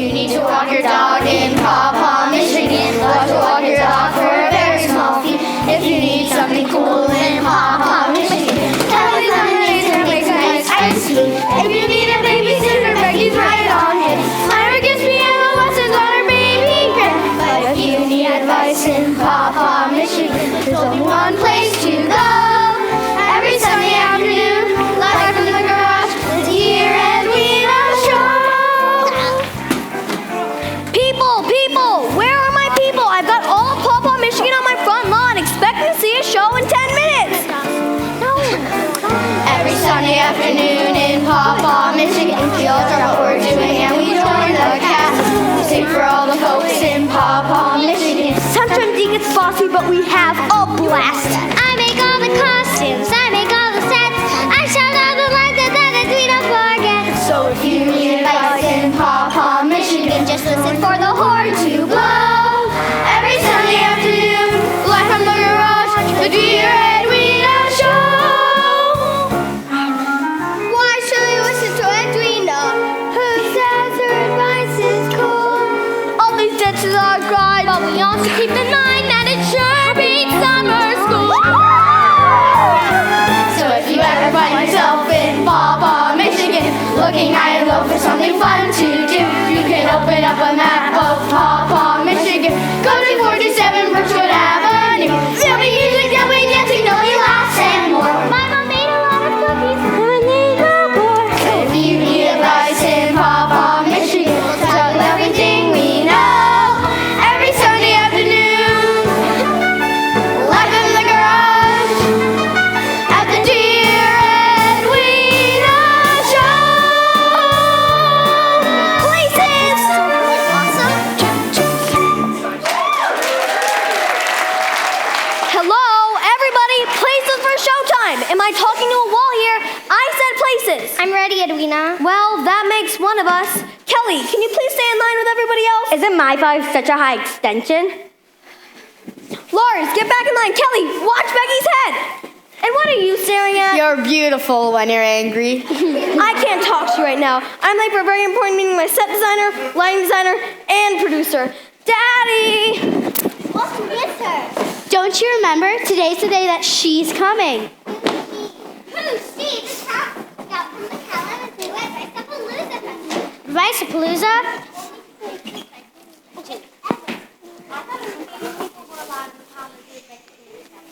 you need to walk your dog in Pawpaw, Michigan, we'll have to walk your dog for a very small fee. If you need something cool in Pawpaw, Michigan, Kelly's lemonade makes a nice iced tea. If you need a babysitter, Becky's right on it. Myra gives piano lessons on her baby grand. But if you need advice in Pawpaw, Michigan, there's only one place to go. Every Sunday afternoon, live from the garage, the Dear Edwina Show. People, where are my people? I've got all of Pawpaw, Michigan on my front lawn, expecting to see a show in 10 minutes. Every Sunday afternoon in Pawpaw, Michigan, we all drop what we're doing and we join the cast. We sing for all the folks in Pawpaw, Michigan. Sometimes it gets bossy, but we have a blast. I make all the costumes, I make all the sets, I shout all the lines that we don't forget. So if you need advice in Pawpaw, Michigan, just listen for the horn to blow. Every Sunday afternoon, live from the garage, the Dear Edwina Show. Why should I listen to Edwina? Who says her advice is cool? All these ditches are dry, but we also keep in mind that it sure beats summer school. So if you ever find yourself in Pawpaw, Michigan, looking high and low for something fun to do, you can open up a map of Pawpaw, Michigan. Go to 47 Brookwood Avenue. There'll be music, there'll be dancing, there'll be laughs and more. My mom made a lot of cookies, and I need more. So if you need advice in Pawpaw, Michigan, we'll tell you everything we know. Every Sunday afternoon, live in the garage, at the Dear Edwina Show. Places! Hello, everybody, places for Showtime. Am I talking to a wall here? I said places. I'm ready, Edwina. Well, that makes one of us. Kelly, can you please stay in line with everybody else? Isn't my voice such a high extension? Lawrence, get back in line. Kelly, watch Becky's head. And what are you staring at? You're beautiful when you're angry. I can't talk to you right now. I'm late for a very important meeting with my set designer, lighting designer, and producer. Daddy! What's with her? Don't you remember? Today's the day that she's coming. Who? Steve, the top scout from the Kalamazoo Vice-A-Palooza Festival.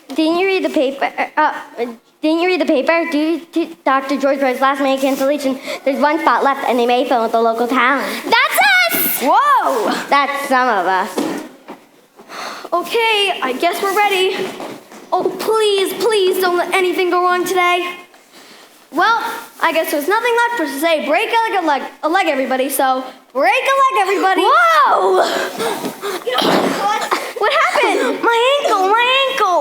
Didn't you read the paper? Dr. George Roy's last minute cancellation. There's one spot left, and they may fill with the local talent. That's us! Whoa! That's some of us. Okay, I guess we're ready. Oh, please don't let anything go wrong today. Well, I guess there's nothing left for us to say. Break a leg, everybody. So, break a leg, everybody. Whoa! What happened? My ankle.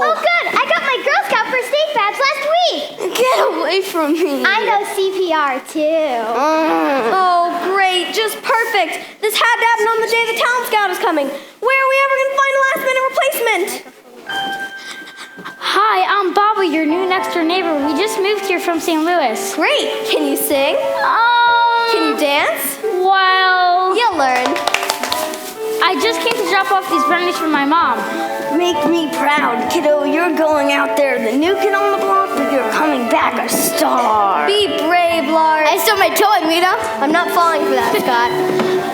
Oh, good. I got my Girl Scout first aid badge last week. Get away from me. I know CPR, too. Oh, great. Just perfect. This had to happen on the day the talent scout is coming. Where are we ever going to find a last-minute replacement? Hi, I'm Bobby, your new next-door neighbor. We just moved here from St. Louis. Great. Can you sing? Can you dance? Well, You'll learn. I just came to drop off these brownies for my mom. Make me proud, kiddo. You're going out there, the new kid on the block, but you're coming back a star. Be brave, Lars. I still my toe, Edwina. I'm not falling for that, Scott.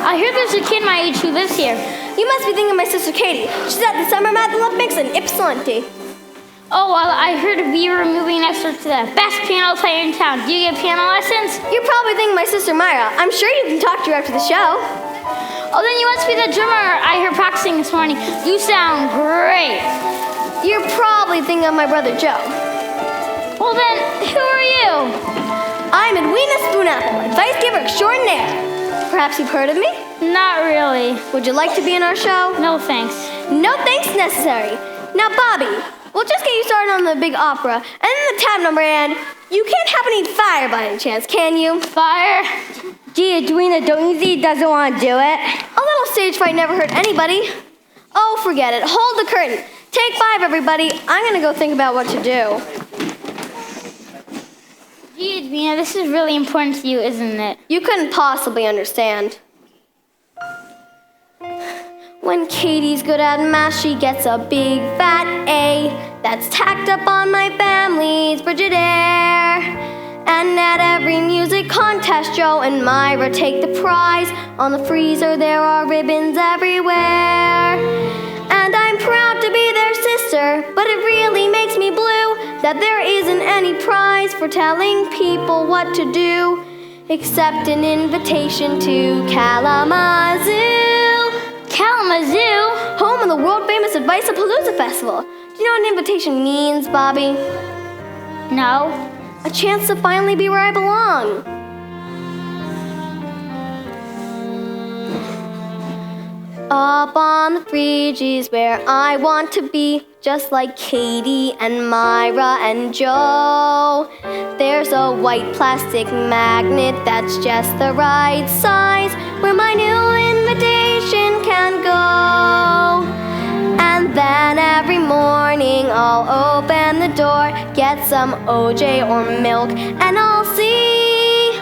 I hear there's a kid my age who lives here. You must be thinking of my sister Katie. She's at the Summer Math Olympics in Ypsilanti. Oh, well, I heard we were moving next door to the best piano player in town. Do you get piano lessons? You're probably thinking of my sister Myra. I'm sure you can talk to her after the show. Oh, then you must be the drummer I heard practicing this morning. You sound great. You're probably thinking of my brother Joe. Well, then, who are you? I'm Edwina Spoonapple, advice giver extraordinaire. Perhaps you've heard of me? Not really. Would you like to be in our show? No, thanks. No thanks necessary. Now, Bobby, we'll just get you started on the big opera, and then the tab number, and you can't happen to need fire by any chance, can you? Fire? Gee, Edwina, don't you see he doesn't want to do it? A little stage fright never hurt anybody. Oh, forget it. Hold the curtain. Take 5, everybody. I'm going to go think about what to do. Gee, Edwina, this is really important to you, isn't it? You couldn't possibly understand. When Katie's good at math, she gets a big fat A. That's tacked up on my family's Frigidaire. And at every music contest, Joe and Myra take the prize. On the freezer there are ribbons everywhere. And I'm proud to be their sister, but it really makes me blue that there isn't any prize for telling people what to do, except an invitation to Kalamazoo. Kalamazoo? Home of the world-famous Advice-a-Palooza Festival. Do you know what an invitation means, Bobby? No. A chance to finally be where I belong. Up on the fridge is where I want to be, just like Katie and Myra and Joe. There's a white plastic magnet that's just the right size, where my new invitation can go. And then every morning I'll open the door, get some OJ or milk, and I'll see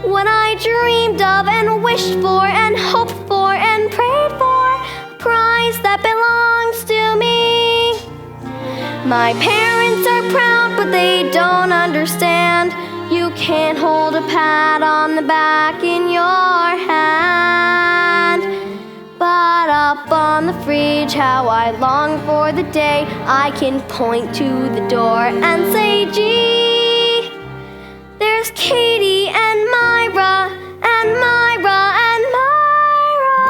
what I dreamed of and wished for and hoped for and prayed for, a prize that belongs to me. My parents are proud, but they don't understand. You can't hold a pat on the back in your hand. But up on the fridge, how I long for the day I can point to the door and say, gee, there's Katie and Myra and Myra and Myra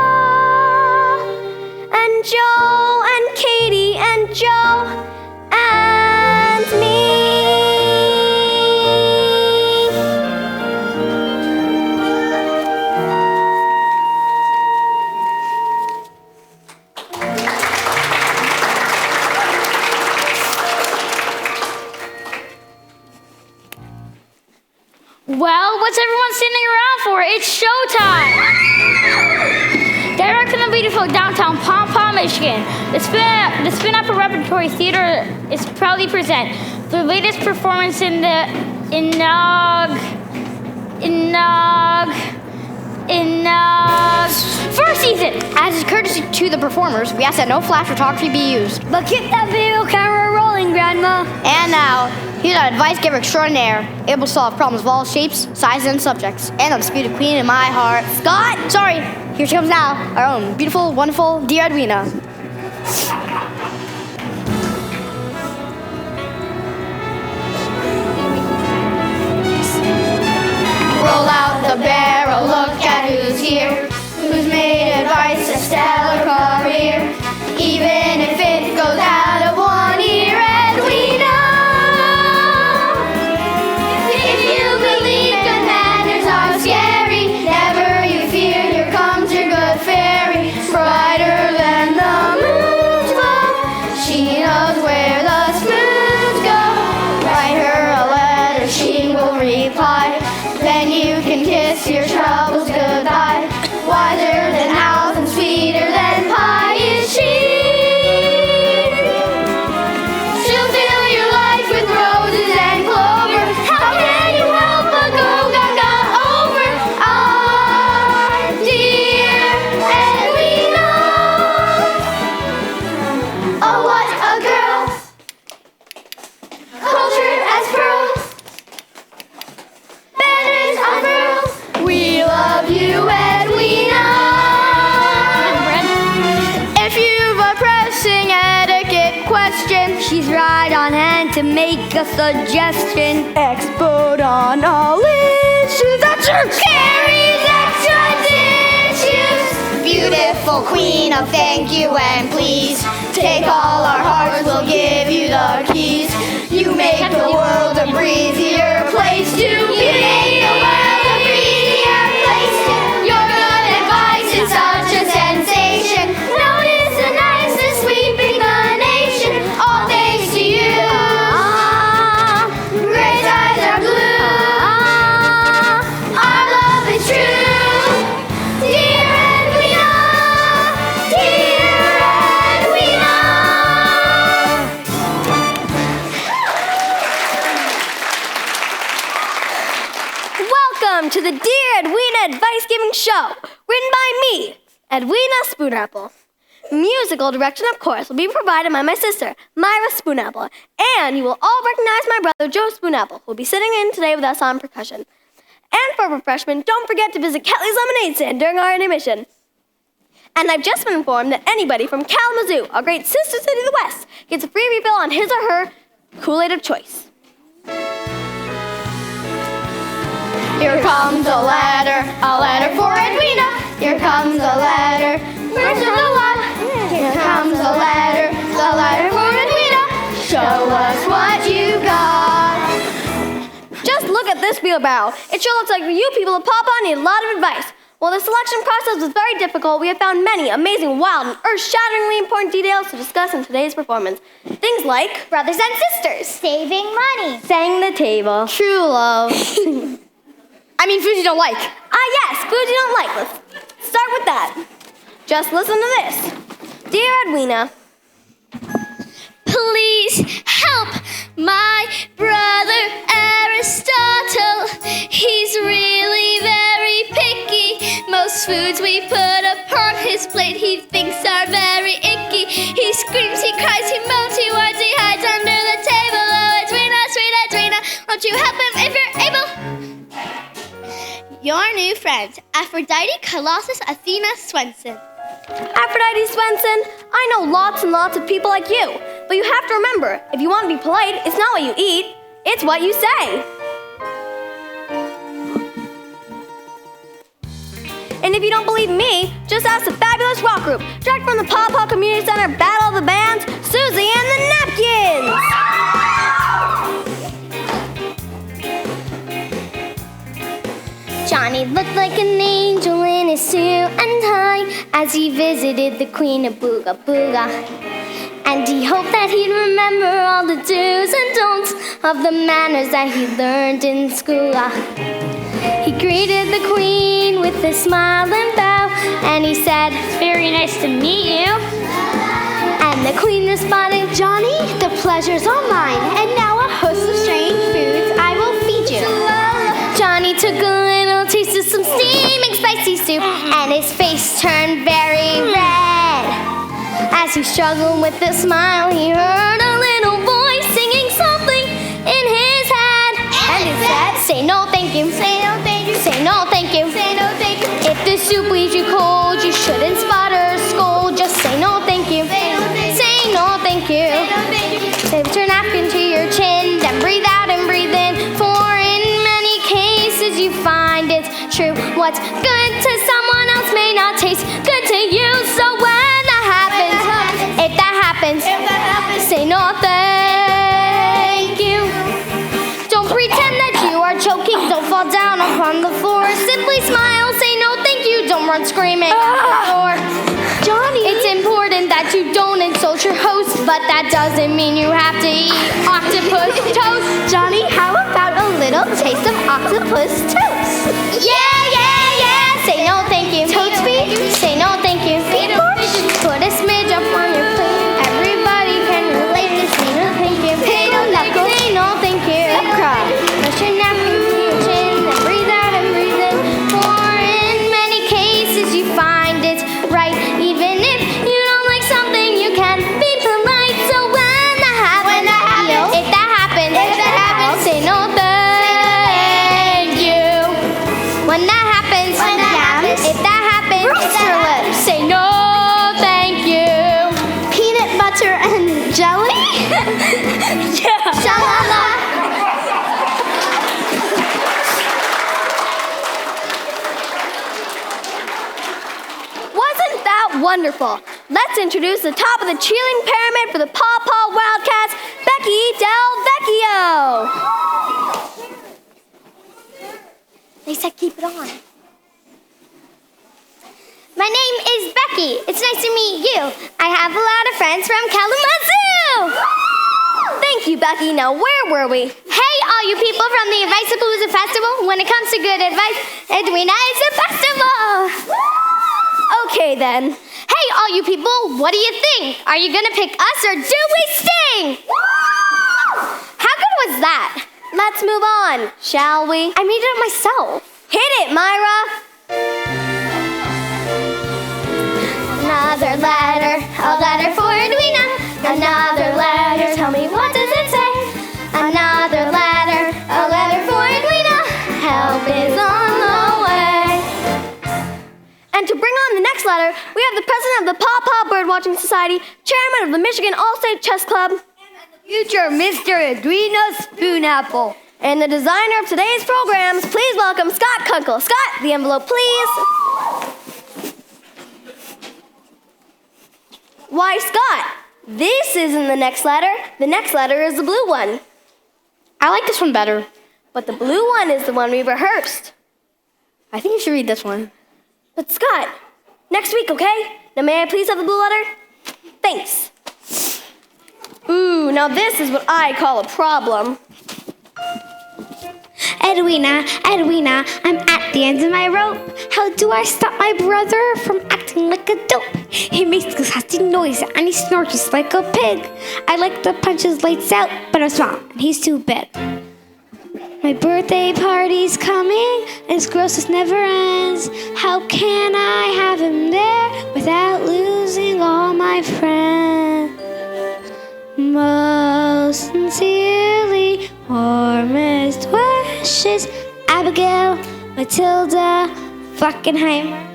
and Joe and Katie and Joe and me. Well, what's everyone standing around for? It's showtime! Direct from the beautiful downtown Pom Pom, Michigan, the Spin Up Repertory Theater is proudly present the latest performance in the first season. As a courtesy to the performers, we ask that no flash photography be used. But keep that video camera rolling, Grandma. And now, here's our advice giver extraordinaire, able to solve problems of all shapes, sizes, and subjects, and undisputed queen in my heart, Scott. Sorry, here she comes now, our own beautiful, wonderful, dear Edwina. Roll out the barrel, look at who's here, who's made advice a stellar career. Even if it goes out of one ear, Edwina. If you believe good manners are scary, never you fear, here comes your good fairy. Brighter than the moon's glow, she knows where the spoons go. Write her a letter, she will reply. Then you can kiss your troubles goodbye. Wiser than owls and sweeter than pie is she. She'll fill your life with roses and clover. How can you help but go gaga over our dear Edwina? Oh, what a girl, cultured as pearls. Banners unfurled. We love you, Edwina. If you've a pressing etiquette question, She's right on hand to make a suggestion. Expert on all issues, that's her. carries extra tissues. Beautiful queen of thank you and please. Take all our hearts, we'll give you the keys. You make the world a breezier place to be. You make the world a breezier place to. Your good advice is such a sensation. Notice the nicest sweeping the nation. All thanks to you. Gray's eyes are blue. Our love is true. Dear Edwina, dear Edwina. Welcome to the Dear Edwina Advice Giving Show, written by me, Edwina Spoonapple. Musical direction, of course, will be provided by my sister, Myra Spoonapple. And you will all recognize my brother, Joe Spoonapple, who will be sitting in today with us on percussion. And for refreshment, don't forget to visit Kelly's Lemonade Stand during our intermission. And I've just been informed that anybody from Kalamazoo, our great sister city to the west, gets a free refill on his or her Kool-Aid of choice. Here comes a letter for Edwina. Here comes a letter, first of the lot. Here comes a letter for Edwina. Show us what you got. Just look at this wheelbarrow. It sure looks like you people at Pawpaw need a lot of advice. While the selection process was very difficult, we have found many amazing, wild, and earth-shatteringly important details to discuss in today's performance. Things like Brothers and sisters. Saving money. setting the table, true love. I mean, foods you don't like. Yes, foods you don't like. Let's start with that. Just listen to this. Dear Edwina, Please help my brother Aristotle. He's really very picky. Most foods we put upon his plate he thinks are very icky. He screams, he cries, he moans, he whines, he hides under the table. Oh, Edwina, sweet Edwina, won't you help him if you're able? Your new friend, Aphrodite Colossus Athena Swenson. Aphrodite Swenson, I know lots and lots of people like you. But you have to remember, if you want to be polite, it's not what you eat, it's what you say. And if you don't believe me, just ask the fabulous rock group, direct from the Paw Paw Community Center Battle of the Bands, Susie and the Napkins! Johnny looked like an angel in his suit and tie as he visited the Queen of Booga Booga. And he hoped that he'd remember all the do's and don'ts of the manners that he learned in school. He greeted the Queen with a smile and bow, and he said, It's very nice to meet you. and the Queen responded, Johnny, the pleasure's all mine, and now a host of strange foods I will feed you. Johnny took a little taste of some steaming spicy soup, and his face turned very red. As he struggled with a smile, he heard a little voice singing something in his head. And it said, say no thank you, say no thank you, say no thank you, say no thank you. If the soup leaves you cold, you shouldn't spot or scold. Just say no thank you, say no thank you. Say turn napkin to your chin, then breathe out and breathe in. For in many cases you find it's true. What's good to someone else may not taste good to you. So when that happens, if that happens, say no thank you. Don't pretend that you are choking, don't fall down upon the floor. Simply smile, say no thank you, don't run screaming out the door. Johnny, it's important that you don't insult your host, but that doesn't mean you have to eat octopus toast. Johnny, how about a little taste of octopus toast? Yeah, yeah, yeah. Say no thank you. Toast feet, say no thank you. Feet put a smidge up on your plate. Everybody can relate to say no thank you. Potato knuckle, say no thank you. Cry. Brush your napkin to your chin, then breathe out and breathe in. For in many cases you find it's right. Even if you don't like something, you can be polite. So when that happens, if that happens, say no thank you. When that happens, if that happens, say no thank you. Peanut butter and jelly? Yeah. Shalala. Wasn't that wonderful? Let's introduce the top of the cheerleading pyramid for the Paw Paw Wildcats, Becky Del Vecchio. They said keep it on. My name is Becky. It's nice to meet you. I have a lot of friends from Kalamazoo. Thank you, Becky. Now, where were we? Hey, all you people from the Advice-a-Palooza Festival. When it comes to good advice, Edwina is the festival. Okay, then. Hey, all you people, what do you think? Are you gonna pick us or do we sting? How good was that? Let's move on, shall we? I made it myself. Hit it, Myra. Another letter for Edwina. Another letter, tell me what does it say? Another letter, a letter for Edwina. Help is on the way. And to bring on the next letter, we have the president of the Paw Paw Birdwatching Society, chairman of the Michigan All-State Chess Club, Future Mr. Edwina Spoonapple. and the designer of today's programs. Please welcome Scott Kunkel. Scott, the envelope, please. Why, Scott, this isn't the next letter. The next letter is the blue one. I like this one better. But the blue one is the one we rehearsed. I think you should read this one. But Scott, next week, okay? Now may I please have the blue letter? Thanks. Ooh, now this is what I call a problem. Edwina, I'm at the end of my rope. How do I stop my brother from acting like a dope? He makes disgusting noise and he snorts just like a pig. I like to punch his lights out, but I'm small and he's too big. My birthday party's coming and his grossness never ends. How can I have him there without losing all my friends? Most sincerely, warmest wishes, Abigail, Matilda, Flackenheim.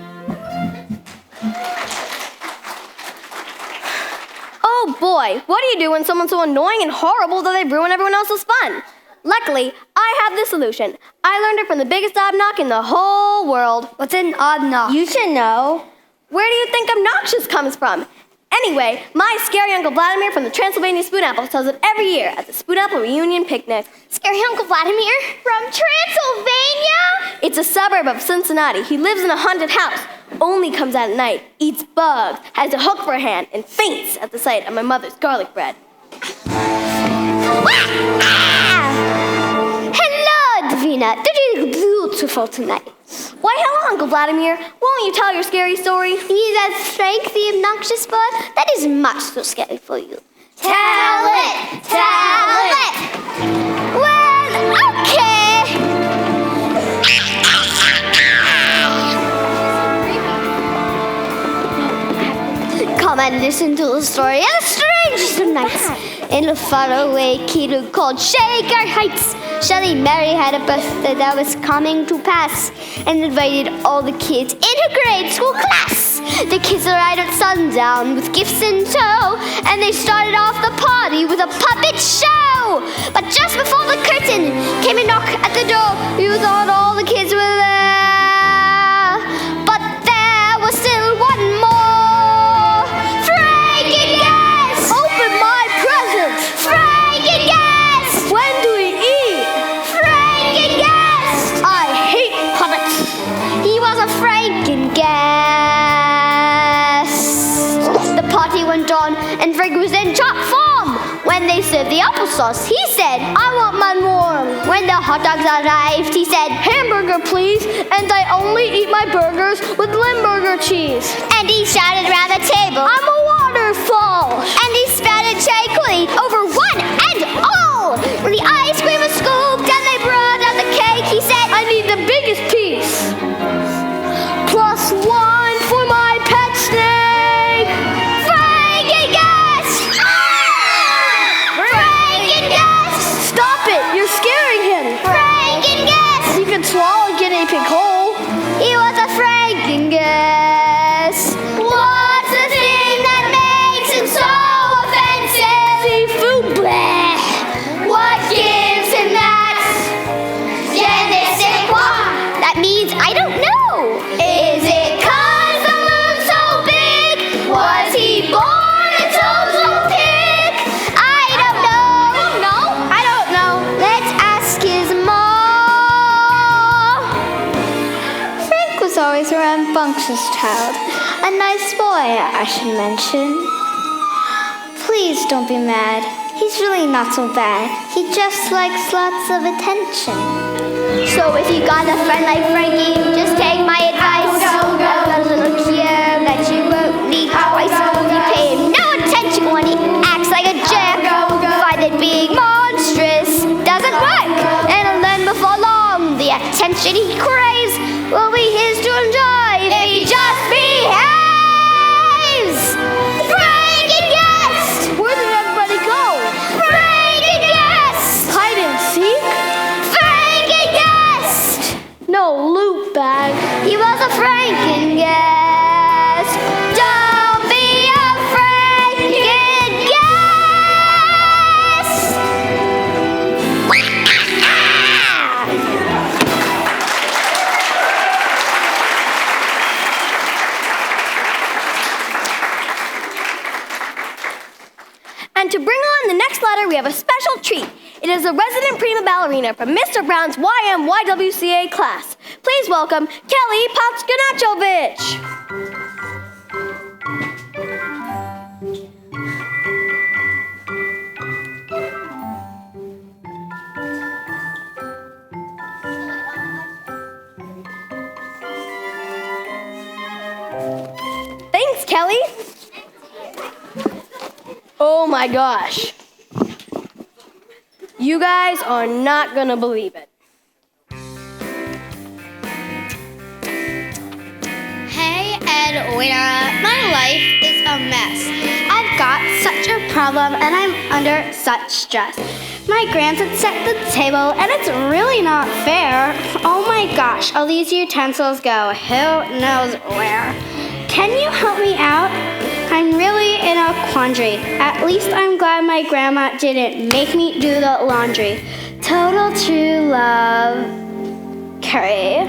Oh boy, what do you do when someone's so annoying and horrible that they ruin everyone else's fun? Luckily, I have the solution. I learned it from the biggest obnock in the whole world. What's an obnox? You should know. Where do you think obnoxious comes from? Anyway, my scary Uncle Vladimir from the Transylvania Spoonapple tells it every year at the Spoonapple Reunion Picnic. Scary Uncle Vladimir from Transylvania? It's a suburb of Cincinnati. He lives in a haunted house, only comes out at night, eats bugs, has a hook for a hand, and faints at the sight of my mother's garlic bread. Hello, Edwina. You're doing beautiful tonight. Why, hello, Uncle Vladimir. Won't you tell your scary story? See that Frank, the obnoxious bird? That is much too scary for you. Tell it! Well, okay. Come and listen to the story of the strangest of nights. In a faraway kingdom called Shaker Heights, Shelly Mary had a birthday that was coming to pass and invited all the kids in her grade school class. The kids arrived at sundown with gifts in tow, and they started off the party with a puppet show. But just before the curtain came a knock at the door, you thought all the kids were there. But there was still one more. Frank and Guess! Open my presents! Frank and Guess! When do we eat? Frank and Guess! I hate puppets. He was a Frank and Guess. The party went on, and Frank was in top form. When they served the applesauce, he said, I want mine warm. When the hot dogs arrived, he said, Hamburger, please, and I only eat my burgers with Limburger cheese. and he shouted around the table, I'm a waterfall. and he spouted chai over one and all. When the ice cream was scooped and they brought out the cake, he said, I need the biggest piece. Plus one for my pet snake. Frank and Guess! Frank and Guess! Stop it, you're scaring him. Frank and Guess! You can swallow a guinea pig whole. He was a Frank and Guess. What's the thing that makes him so offensive? Seafood, bleh. What gives him that? Je ne sais quoi. That means I don't know. Is it 'cause the moon's so big? Was he born a total pig? I don't know. I don't know. Let's ask his mom. Frank was always a rambunctious child. A nice boy, I should mention. Please don't be mad. He's really not so bad. He just likes lots of attention. So if you got a friend like Frankie, just take my advice. A little cure that you won't need twice. You pay him no attention when he acts like a jerk. Find that being monstrous doesn't work. And then before long, the attention he craves will be his to enjoy if he just behaves. to bring on the next letter, we have a special treat. It is a resident prima ballerina from Mr. Brown's YMYWCA class. Please welcome Kelly Potskanachovic. Thanks, Kelly. Oh my gosh. You guys are not gonna believe it. Hey, Edwina, my life is a mess. I've got such a problem and I'm under such stress. My grandson set the table and it's really not fair. Oh my gosh, all these utensils go who knows where. Can you help me out? I'm really in a quandary. At least I'm glad my grandma didn't make me do the laundry. Total true love, Carrie.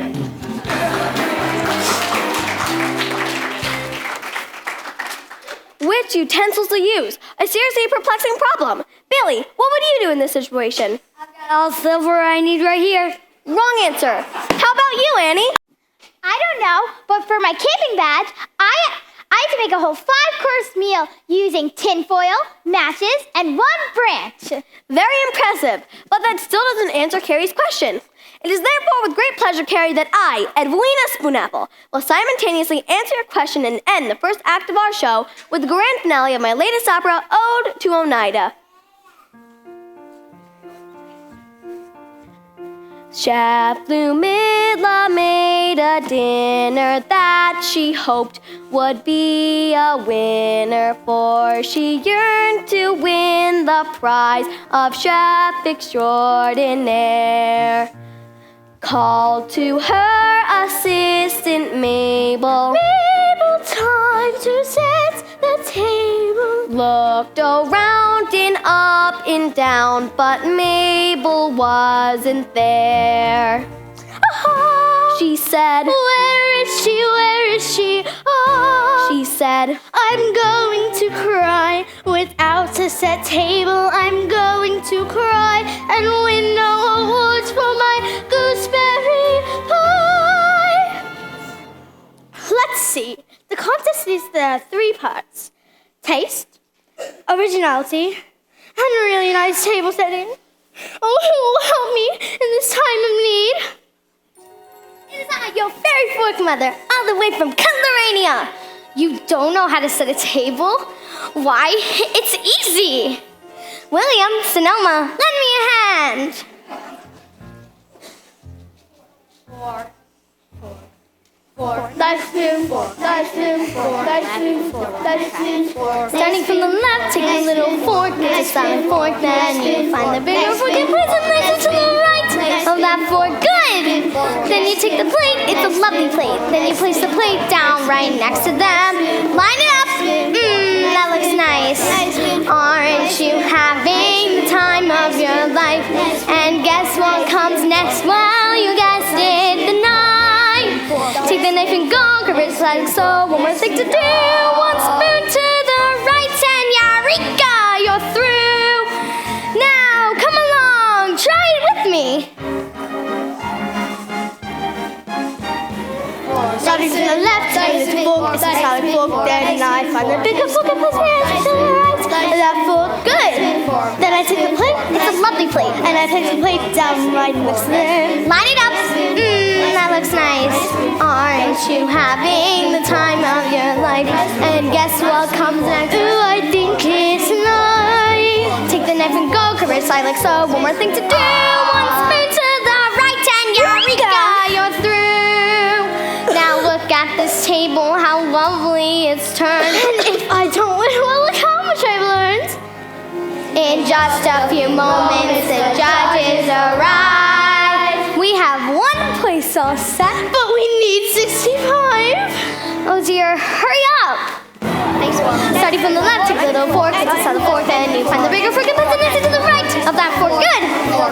Which utensils to use? A seriously perplexing problem. Bailey, what would you do in this situation? I've got all the silver I need right here. Wrong answer. How about you, Annie? I don't know, but for my camping badge, I had to make a whole 5-course meal using tinfoil, matches, and 1 branch. Very impressive, but that still doesn't answer Carrie's question. It is therefore with great pleasure, Carrie, that I, Edwina Spoonapple, will simultaneously answer your question and end the first act of our show with the grand finale of my latest opera, Ode to Oneida. Chef Lumidla made a dinner that she hoped would be a winner, for she yearned to win the prize of Chef Extraordinaire. Called to her assistant Mabel. Mabel, time to set the table. Looked around and up and down, but Mabel wasn't there. She said, where is she, where is she? Oh, she said, I'm going to cry. Without a set table, I'm going to cry and win no awards for my gooseberry pie. Let's see. The contest is there are 3 parts. Taste, originality, and a really nice table setting. Oh, who will help me in this time of need? It is I, your fairy fork mother, all the way from Cutlerania. You don't know how to set a table? Why, it's easy. William, Sonoma, lend me a hand. 4, dice 2, 4, dice 2, 4, dice 2, 4, dice 2, 4. Starting from the left, take a little fork, it's a silent fork, then you find the bigger fork and place it nice to the right of that fork. Good! Then you take the plate, it's a lovely plate. Then you place the plate down right next to them. Line it up. That looks nice. Aren't you having the time of your life? And guess what comes next? Well, you guessed it, the knife. Take the knife and go, courage like so. One more thing to do. 1 spoon to the right, and eureka, you're through. Now, come along, try it with me. Starting from the left, take the fork, it's a solid fork, then I find the bigger fork and place my hands to the right. And that fork, good. Then I take the plate, it's a lovely plate, and I place the plate down right next to them. Line it up, that looks nice. Aren't you having the time of your life? And guess what comes next? Ooh, I think it's nice. Take the knife and go, courage side like so. One more thing to do. 1 spoon to the right, and eureka, you're through. Now look at this table, how lovely it's turned. And if I don't win, well, look how much I've learned. In just a few moments, the judges arrive. We have 1 place all set, but we need 65. Oh dear, hurry up. Thanks, Will. Starting from the left, take the little fork, it's a solid fork, then you find the bigger fork and put the next to the right of that fork. Good.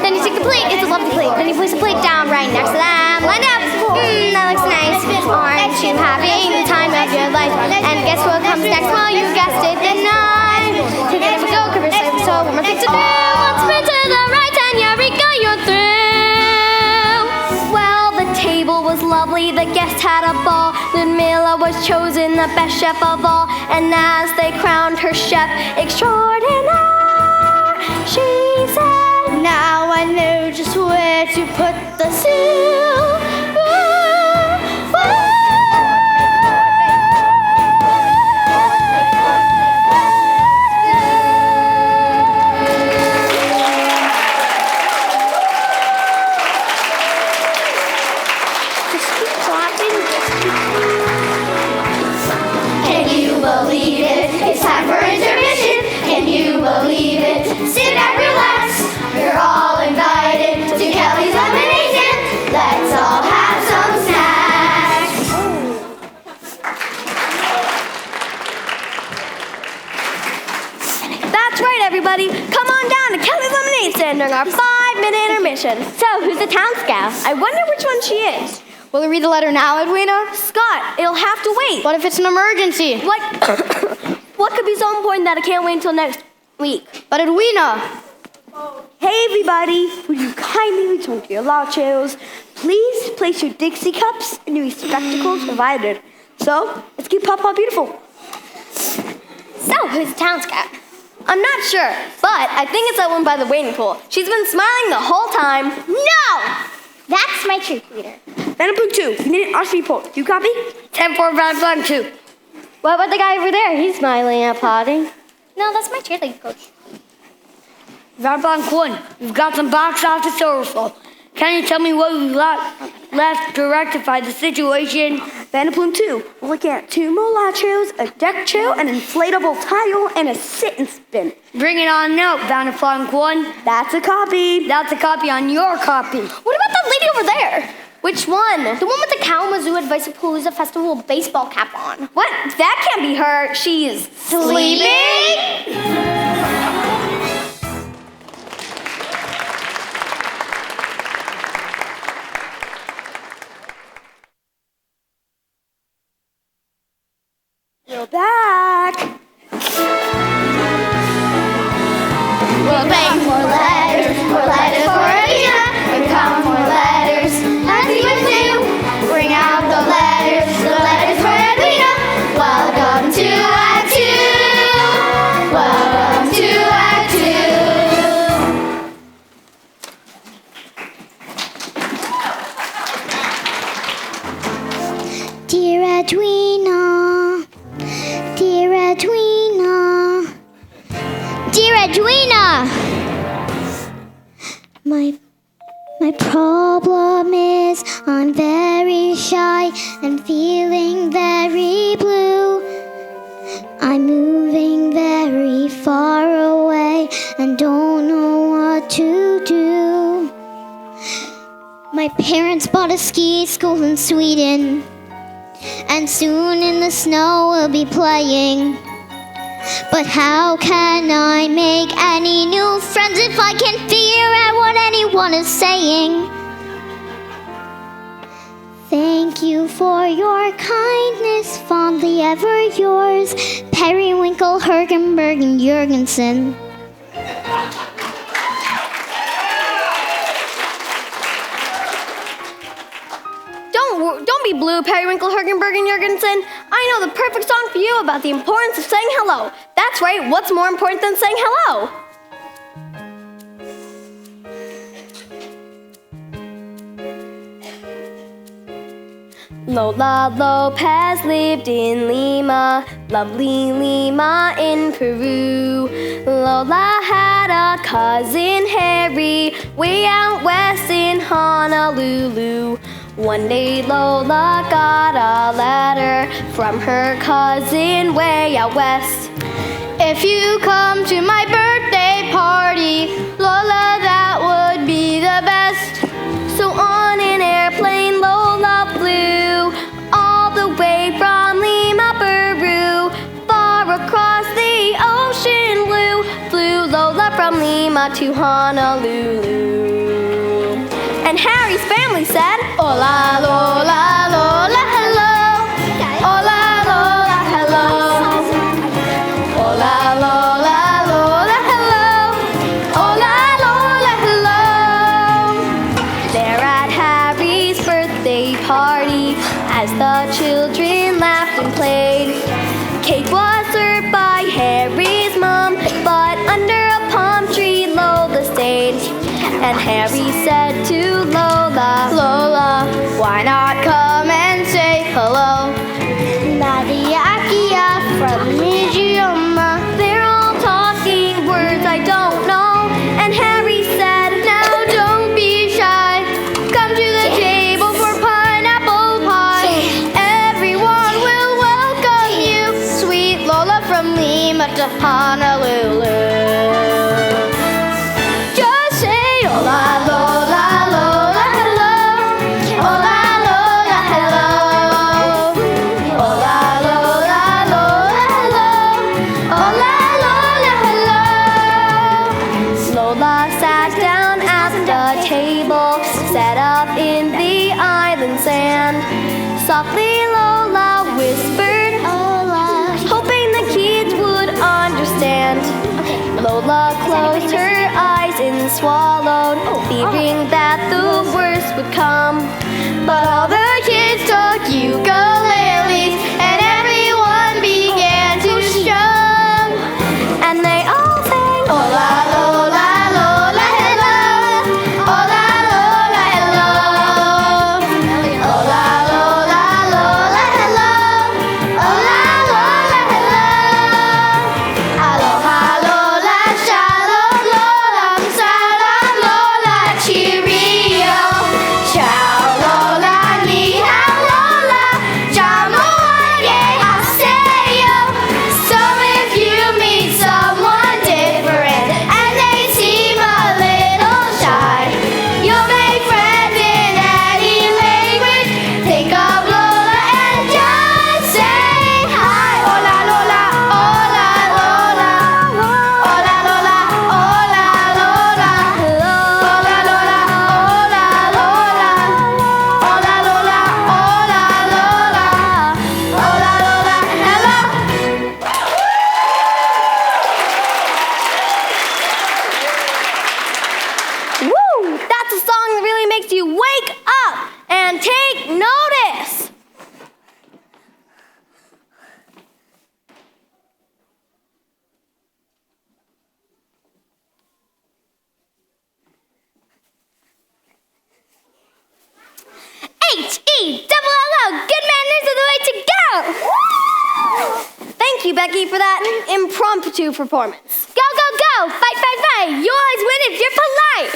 Then you take the plate, it's a lovely plate. Then you place the plate down right next to them. Line up. That looks nice. Aren't you having the time of your life? And guess what comes next? Well, you guessed it, the knife. Take it and go, cover had a ball. Ludmilla was chosen the best chef of all, and as they crowned her chef extraordinaire, she said, Now I know just where to put the silver. Can you believe it? It's time for intermission. Can you believe it? Sit back, relax. You're all invited to Kelly's Lemonade Stand. Let's all have some snacks. That's right, everybody. Come on down to Kelly's Lemonade Stand during our 5-minute intermission. So, who's the town scout? I wonder which one she is. Will we read the letter now, Edwina? Scott, it'll have to wait. What if it's an emergency? What? What could be so important that it can't wait until next week? But Edwina! Hey everybody, would you kindly return to your lachos? Please place your Dixie cups and your spectacles provided. So, let's keep Papa beautiful. So, who's the town scout? I'm not sure, but I think it's that one by the waiting pool. She's been smiling the whole time. No! That's my troop leader. Vanderpool 2, you need an us report. You copy? 10-4 Vanderpool 2. What about the guy over there? He's smiling and applauding. No, that's my cheerleading coach. Vanderpool 1, we've got some box office overflow. Can you tell me what we've got left to rectify the situation? Vanderpool 2, we're looking at 2 more lachos, a deck chair, an inflatable tile, and a sit and spin. Bring it on out, Vanderpool 1. That's a copy. That's a copy on your copy. What about that lady over there? Which one? The one with the Kalamazoo Advice-A-Palooza Festival baseball cap on. What? That can't be her. She's Sleeping? You're back. We'll bang more letters for Edwina. We'll count more letters. Let's see what do. Bring out the letters for Edwina. Welcome to Act 2. Welcome to Act 2. Dear Edwina, dear Edwina, dear Edwina! My problem is I'm very shy and feeling very blue. I'm moving very far away and don't know what to do. My parents bought a ski school in Sweden, and soon in the snow we'll be playing. But how can I make any new friends if I can't figure out what anyone is saying? Thank you for your kindness, fondly ever yours, Periwinkle, Hergenberg, and Jurgensen. Don't be blue, Periwinkle, Hergenberg, and Jurgensen. I know the perfect song for you about the importance of saying hello. That's right, what's more important than saying hello? Lola Lopez lived in Lima, lovely Lima in Peru. Lola had a cousin Harry, way out west in Honolulu. One day Lola got a letter from her cousin way out west. If you come to my birthday party, Lola, that would be the best. So on an airplane Lola flew, all the way from Lima, Peru, far across the ocean blue. Flew Lola from Lima to Honolulu. And Harry's family said, Hola, Lola, Lola, hello. Hola, Lola, hello. Hola, Lola, Lola, hello. Hola, Lola, hello. They're at Harry's birthday party as And Harry said to Lola, Lola, why not come and say hello? Nadia Akia from Nijioma. They're all talking words I don't know. And Harry said, now don't be shy. Come to the table for pineapple pie. Everyone will welcome you. Sweet Lola from Lima to Honolulu. Just say hola, Lola, Lola, hello. Hola, Lola, hello. Hola, Lola, Lola, hello. Hola, Lola, hello. Lola sat down at the table, set up in the island sand. Softly Lola whispered, hola, hoping the kids would understand. Lola closed her eyes and swallowed, fearing that the worst would come. But all the kids took ukuleles, and everyone began to strum. And they all sang, hola, Lola, Lola, hello. Hola, Lola, hello. Hola, Lola, Lola, hello. Hola, Lola, hello. Aloha, Lola, shalom, Lola, salam, Lola, cheerio. Ciao, Lola, ni hao, Lola, jamoye, haseyo. So if you meet someone different and they seem a little shy, you'll make friends in any language. Think of Lola and just say hi. Hola, Lola, hola, Lola. Hola, Lola, hola, Lola. Hola, Lola, hola, Lola. Hola, Lola, hola, Lola. Hola, Lola, hello. Woo! That's a song that really makes you wake up and take notice. H-E-double-L-O, good manners are the way to go. Thank you, Becky, for that impromptu performance. Go, go, go! Fight, fight, fight! You always win if you're polite!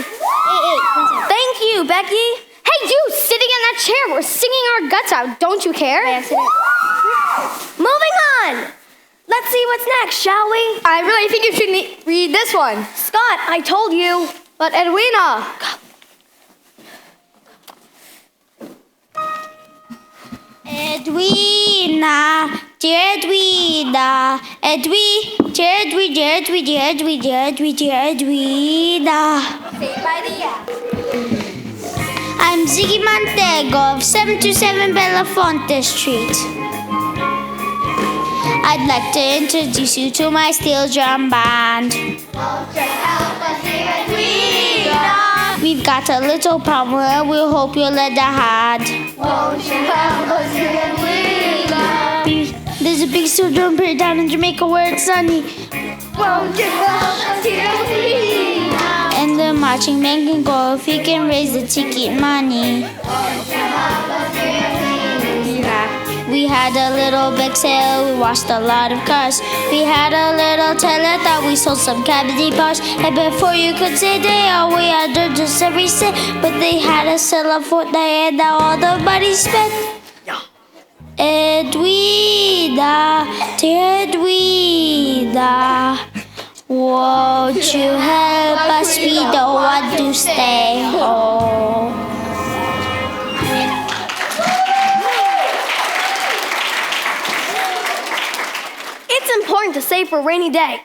Thank you, Becky. Hey, you sitting in that chair, we're singing our guts out. Don't you care? Moving on. Let's see what's next, shall we? I really think you should read this one. Scott, I told you. But Edwina. Edwina, dear Edwina, dear Edwina. I'm Ziggy Montego of 727 Belafonte Street. I'd like to introduce you to my steel drum band. We've got a little problem and we hope you'll lend a hand. There's a big steel drum pit down in Jamaica where it's sunny. And the marching band can go if he can raise the ticket money. We had a little big sale, we washed a lot of cars. We had a little tailor, thought we sold some cavity parts. And before you could say they all we had just every cent. But they had us sell a fortnight and now all the money spent. Edwina, dear Edwina, won't you help us? We don't want to stay home. It's important to save for a rainy day.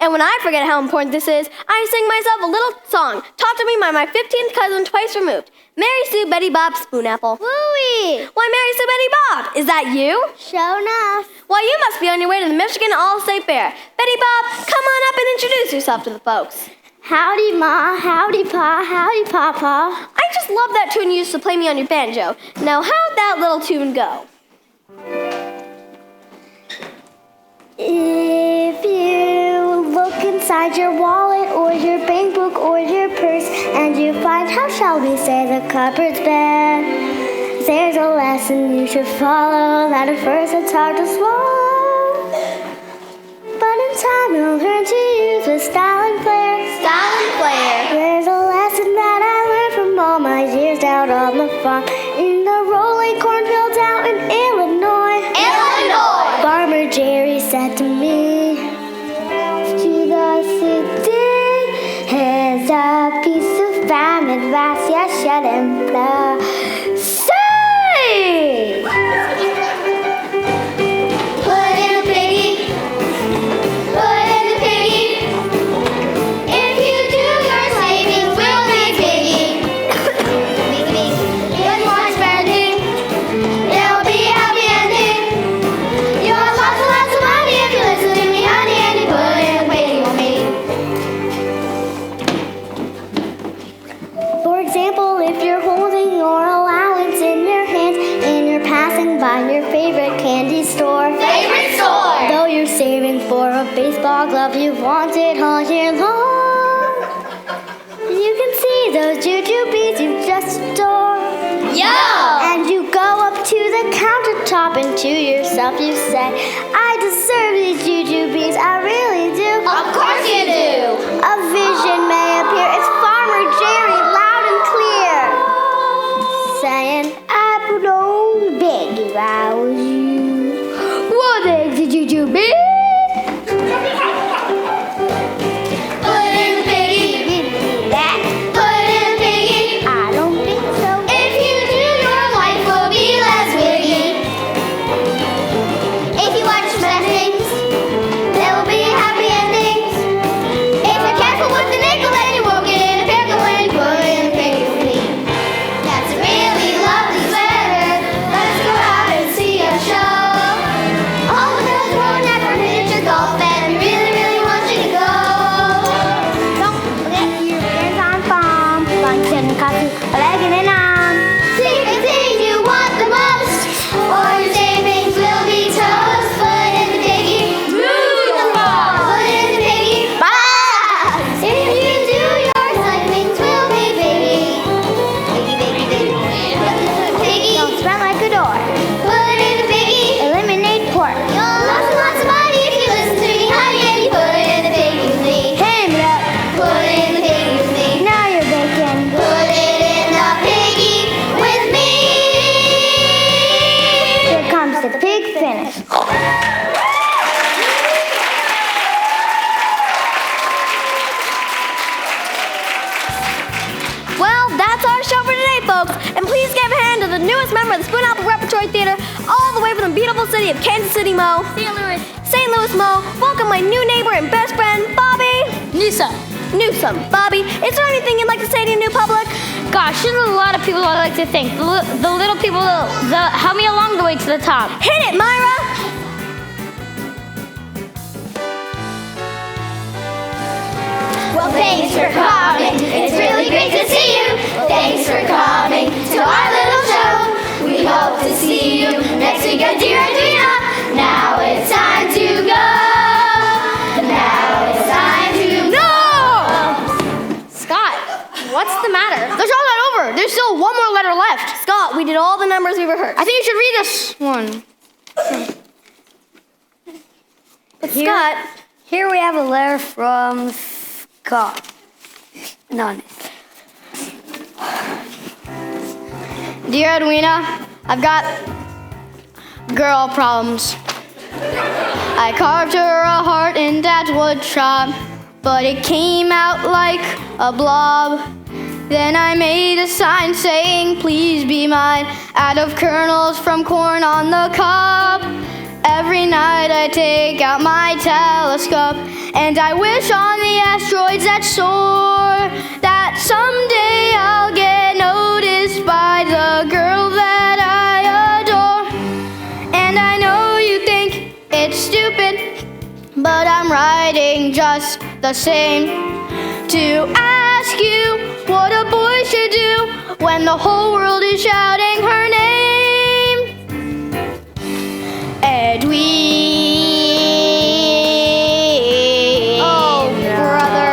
And when I forget how important this is, I sing myself a little song taught to me by my 15th cousin twice removed. Mary Sue Betty Bob Spoonapple. Wooey! Why, Mary Sue Betty Bob, is that you? Show enough. Well, you must be on your way to the Michigan All-State Fair. Betty Bob, come on up and introduce yourself to the folks. Howdy, Ma. Howdy, Pa. Howdy, Papa. I just love that tune you used to play me on your banjo. Now, how'd that little tune go? If you look inside your wallet or your bank book or your purse, and you find, how shall we say, the cupboard's bare. There's a lesson you should follow, that at first it's hard to swallow, but in time you'll learn to use with style and flair. Style and flair. There's a lesson that I learned from all my years out on the farm, in the rolling cornfields out in Illinois. Illinois. Farmer Jerry said to me, to the city, here's a piece of farm advice you shouldn't blow. Say! Put in a piggy. Put in the piggy. If you do, your savings will be piggy. Good more spending. There'll be a happy ending. You'll have lots and lots of money if you listen to me, honey, and you put in a piggy for me. For example, if you're holding your allowance in your hands and you're passing by your favorite candy store, Favorite store. though you're saving for a baseball glove you've wanted all year long, you can see those jujubes you just adore. Yo! And you go up to the countertop and to yourself you say, I deserve these jujubes, I really do. Of course you do. A vision may appear, it's Farmer Jerry loud and clear, saying, I would only beg if I was you. What eggs did you do, babe? Put in the piggy. That Put in the piggy. I don't think so. If you do, your life will be less wiggy. If you watch blessings, there will be happy endings. If you're careful with the nickel, then you won't get in a pickle when you put in the piggy for me. That's a really lovely sweater. Let's go out and see a show. All the girls going out for miniature golf, and we really, really want you to go. Don't forget your friends on farm. Lunch and coffee, a leg and an arm. See the thing you want the most, or your savings will be toast. Put in the piggy, move the ball. Put in the piggy, box. If you do, your savings will be biggy. Biggy, biggy, biggy. Put in the piggy, Don't smell like a door. put in the piggy. Eliminate pork. You'll lots and lots of money if you listen to me, honey, and you put it in the piggy with me. Hand it up. Put it in the piggy with me. Now you're baking. Put it in the piggy with me. Here comes the pig finish. Well, that's our show for today, folks. And please give a hand to the newest member of the Spoon Apple Repertory Theater, all the way from the beautiful city of Kansas City, Mo. St. Louis. St. Louis, Mo. Welcome my new neighbor and best friend, Bobby. Newsome. Bobby, is there anything you'd like to say to your new public? Gosh, there's a lot of people I like to thank. The little people that helped me along the way to the top. Hit it, Myra. Well, thanks for coming. It's really great to see you. Thanks for coming to our little show. We hope to see you next week at dear Edwina. Now it's time to go. Now it's time to Scott, what's the matter? There's all that over. There's still one more letter left. Scott, we did all the numbers we rehearsed. I think you should read this one. But Scott, Here we have a letter from Scott. Anonymous. Dear Edwina, I've got girl problems. I carved her a heart in Dad's wood shop, but it came out like a blob. Then I made a sign saying, please be mine, out of kernels from corn on the cob. Every night I take out my telescope and I wish on the asteroids that soar that someday I'll get noticed by the girl that I adore. And I know you think it's stupid, but I'm writing just the same to ask you what a boy should do when the whole world is shouting her name. Edwina. oh, brother.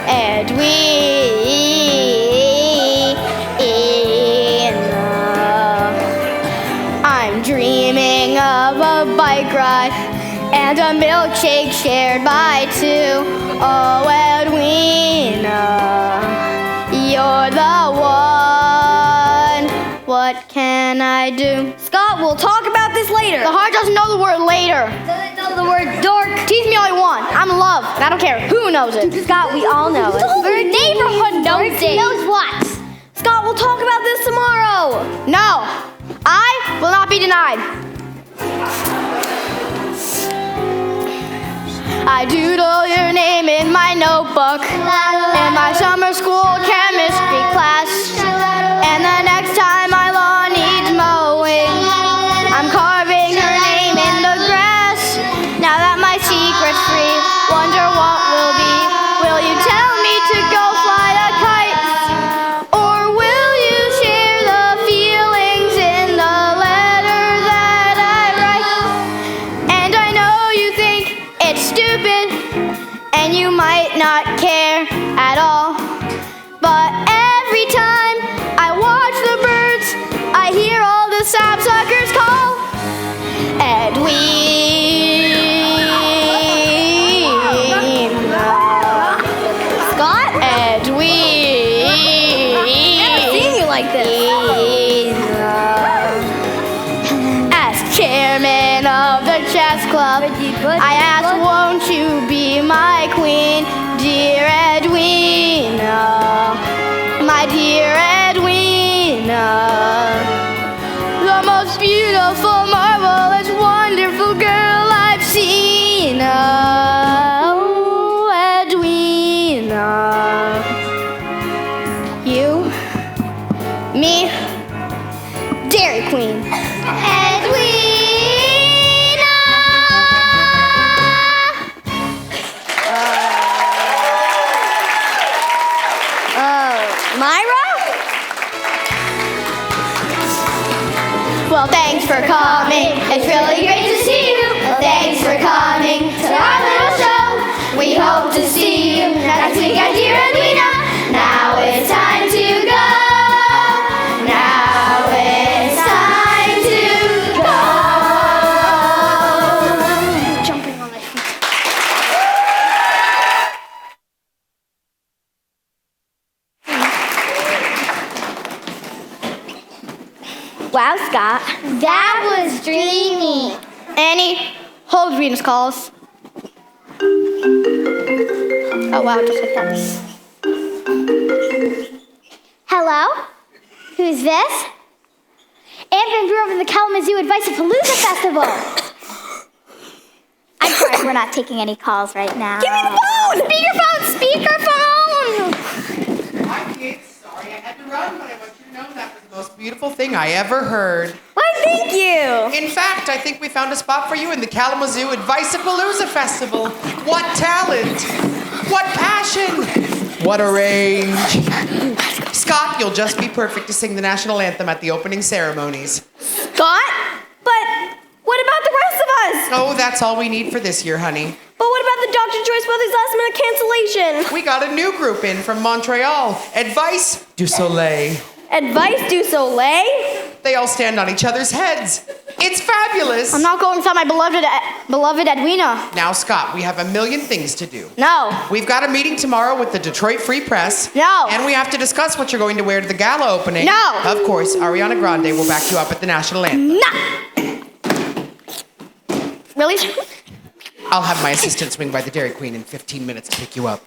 Edwina. and a milkshake shared by two. Oh, Edwina, you're the one. What can I do? Scott, we'll talk about this later. The heart doesn't know the word later. Doesn't know the word dork. Tease me all you want. I'm in love, and I don't care who knows it. Scott, we all know it. The neighborhood knows it. Knows what? Scott, we'll talk about this tomorrow. No, I will not be denied. I doodle your name in my notebook in my summer school chemistry class. And the next time my lawn needs mowing, I'm carving her name in the grass. Now that my secret's free, wonder what will be. Will you tell me to go fly a kite? Or will you share the feelings in the letter that I write? And I know you think it's stupid, and you might not care at all. But every time I watch the birds, I hear all the sapsuckers call Edwina. Scott? Edwina. Never seen you like this. As chairman of the chess club, I ask, won't you be my queen, dear Edwina, my dear Edwina, the most beautiful, marvelous, wonderful girl I've seen. Oh, Edwina, you, me, Dairy Queen. Myra? Well, thanks for coming. It's really great to see you. Well, thanks for coming to our little show. We hope to see you next week at dear Edwina. Now it's time to go. Now it's time to go. Jumping on my feet. Wow, Scott. That was dreamy. Annie, hold Venus calls. Oh, wow, just like that. Hello? Who's this? Invand drew over the Kalamazoo Advice-a-Palooza Festival. I'm sorry, we're not taking any calls right now. Give me the phone! Speakerphone! Hi, kids. Sorry I had to run, but I want you to know that was the most beautiful thing I ever heard. Why, thank you. In fact, I think we found a spot for you in the Kalamazoo Advice-a-Palooza Festival. What talent! What passion! What a range! Scott, you'll just be perfect to sing the national anthem at the opening ceremonies. Scott? But what about the rest of us? Oh, that's all we need for this year, honey. But what about the Dr. Joyce Brothers last-minute cancellation? We got a new group in from Montreal. Advice du Soleil. Advice du Soleil? They all stand on each other's heads. It's fabulous. I'm not going without my beloved Edwina. Now, Scott, we have a million things to do. No. We've got a meeting tomorrow with the Detroit Free Press. No. And we have to discuss what you're going to wear to the gala opening. No. Of course, Ariana Grande will back you up at the national anthem. No. Really? I'll have my assistant swing by the Dairy Queen in 15 minutes to pick you up.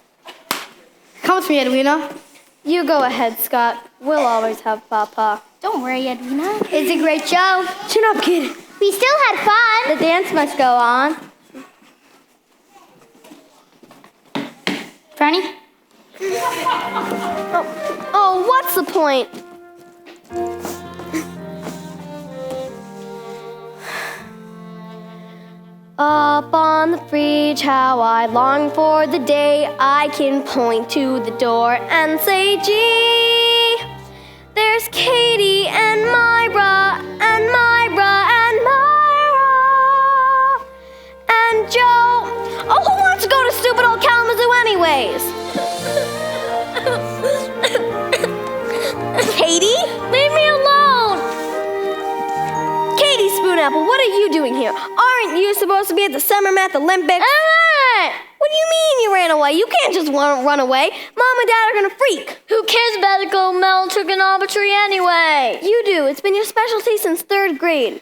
Come with me, Edwina. You go ahead, Scott. We'll always have Papa. Don't worry, Edwina. It's a great show. Chin up, kid. We still had fun. The dance must go on. Franny? Oh, what's the point? Up on the bridge, how I long for the day I can point to the door and say, gee, there's Katie and Myra and Myra and Myra and Joe. Oh, who wants to go to stupid old Kalamazoo anyways? Katie? Leave me alone! Katie Spoonapple, what are you doing here? Aren't you supposed to be at the Summer Math Olympics? What do you mean you ran away? You can't just run away. Mom and Dad are gonna freak. Who cares about elemental trigonometry anyway? You do. It's been your specialty since 3rd grade.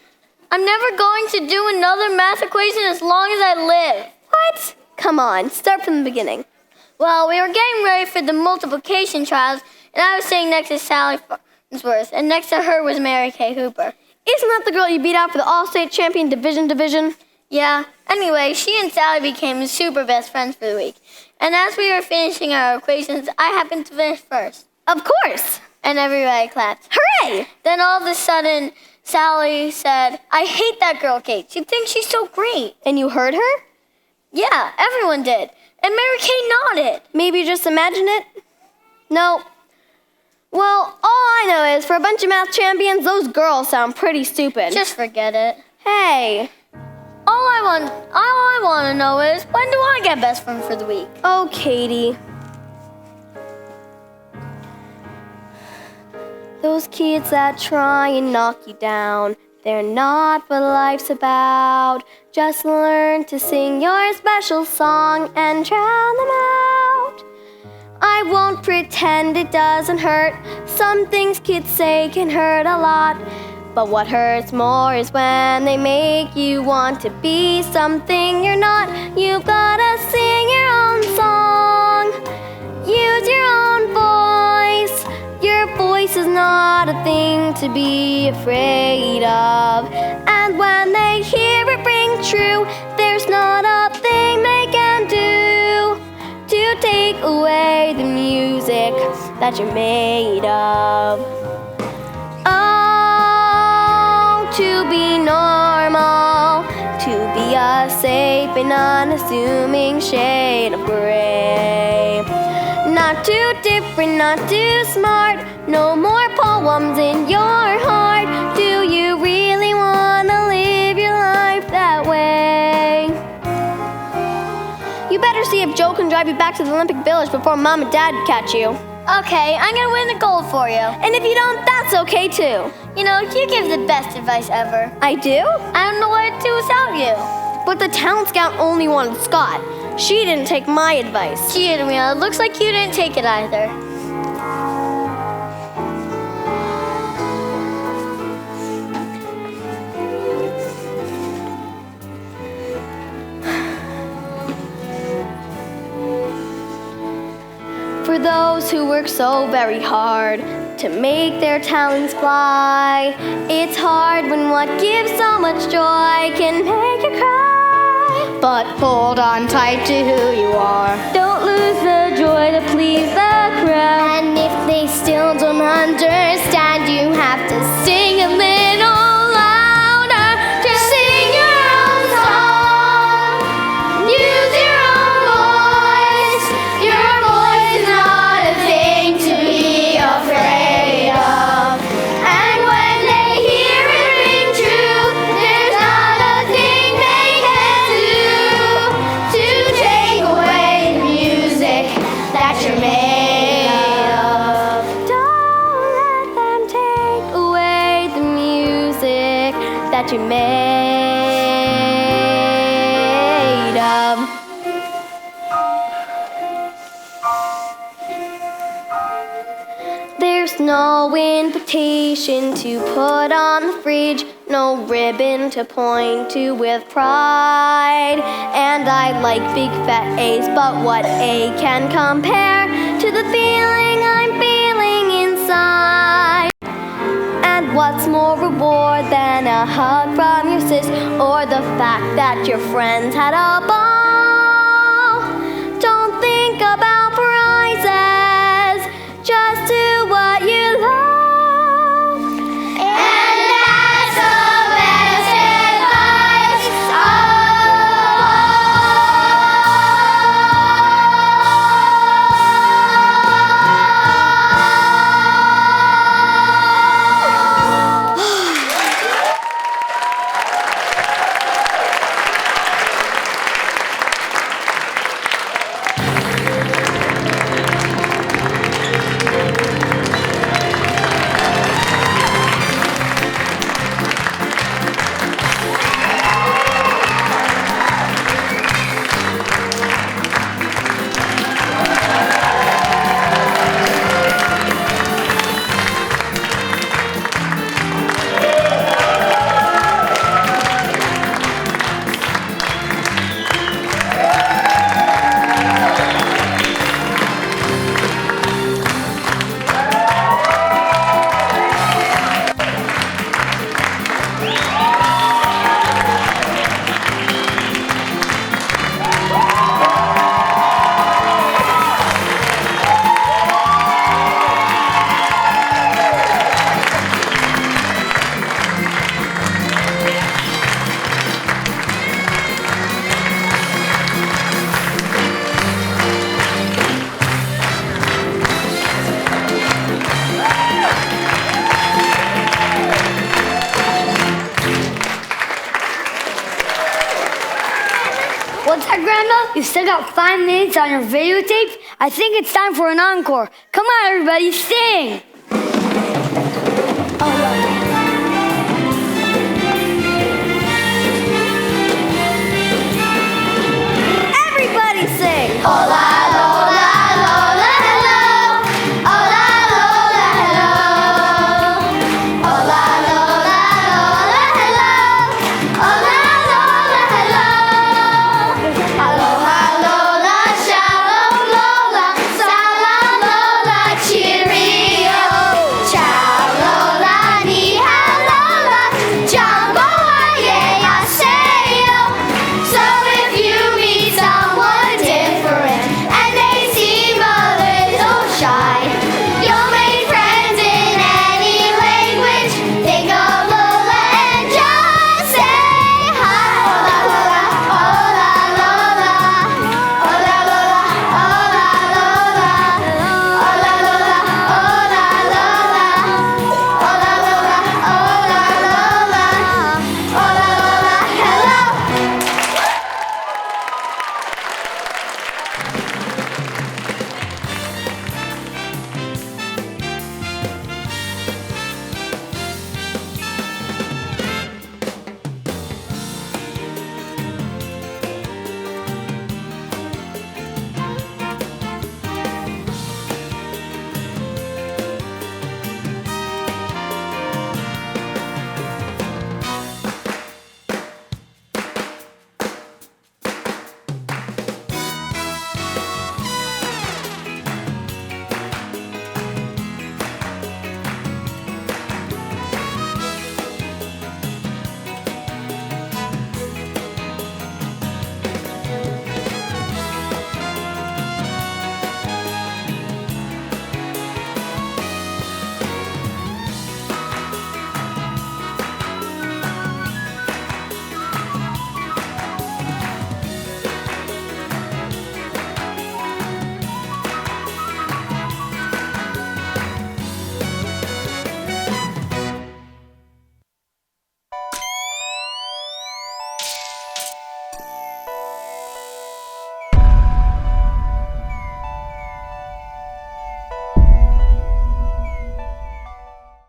I'm never going to do another math equation as long as I live. What? Come on, start from the beginning. Well, we were getting ready for the multiplication trials, and I was sitting next to Sally Farnsworth, and next to her was Mary Kay Hooper. Isn't that the girl you beat out for the All-State Champion Division? Yeah. Anyway, she and Sally became super best friends for the week. And as we were finishing our equations, I happened to finish first. Of course. And everybody clapped. Hooray! Then all of a sudden, Sally said, I hate that girl, Kate. She thinks she's so great. And you heard her? Yeah, everyone did. And Mary Kay nodded. Maybe you just imagined it? No. Well, all I know is for a bunch of math champions, those girls sound pretty stupid. Just forget it. Hey. All I want to know is, when do I get best friend for the week? Oh, Katie. Those kids that try and knock you down, they're not what life's about. Just learn to sing your special song and drown them out. I won't pretend it doesn't hurt. Some things kids say can hurt a lot. But what hurts more is when they make you want to be something you're not. You've gotta sing your own song. Use your own voice. Your voice is not a thing to be afraid of. And when they hear it ring true, there's not a thing they can do to take away the music that you're made of. Oh, to be normal, to be a safe and unassuming shade of gray. Not too different, not too smart, no more poems in your heart. Do you really want to live your life that way? You better see if Joe can drive you back to the Olympic Village before Mom and Dad catch you. Okay, I'm gonna win the gold for you. And if you don't, that's okay too. You know, you give the best advice ever. I do? I don't know what to do without you. But the talent scout only wanted Scott. She didn't take my advice. Gee, Edwina, it looks like you didn't take it either. For those who work so very hard to make their talents fly, it's hard when what gives so much joy can make you cry. But hold on tight to who you are. Don't lose the joy to please the crowd. And if they still don't understand, you have to sing a little louder. Just sing your own song. Use your own voice. Your voice is not a thing to be afraid of. And when they hear it ring true, there's not a thing they can do to take away the music that you're made of. Don't let them take away the music that you made of. There's no invitation to put on the fridge, no ribbon to point to with pride. And I like big fat A's, but what A can compare to the feeling I'm feeling inside? And what's more reward than a hug from your sis, or the fact that your friends had a ball? Don't think about prizes, just do what you love. And that's the best advice What's that, Grandma? You still got 5 minutes on your videotape? I think it's time for an encore. Come on, everybody, sing!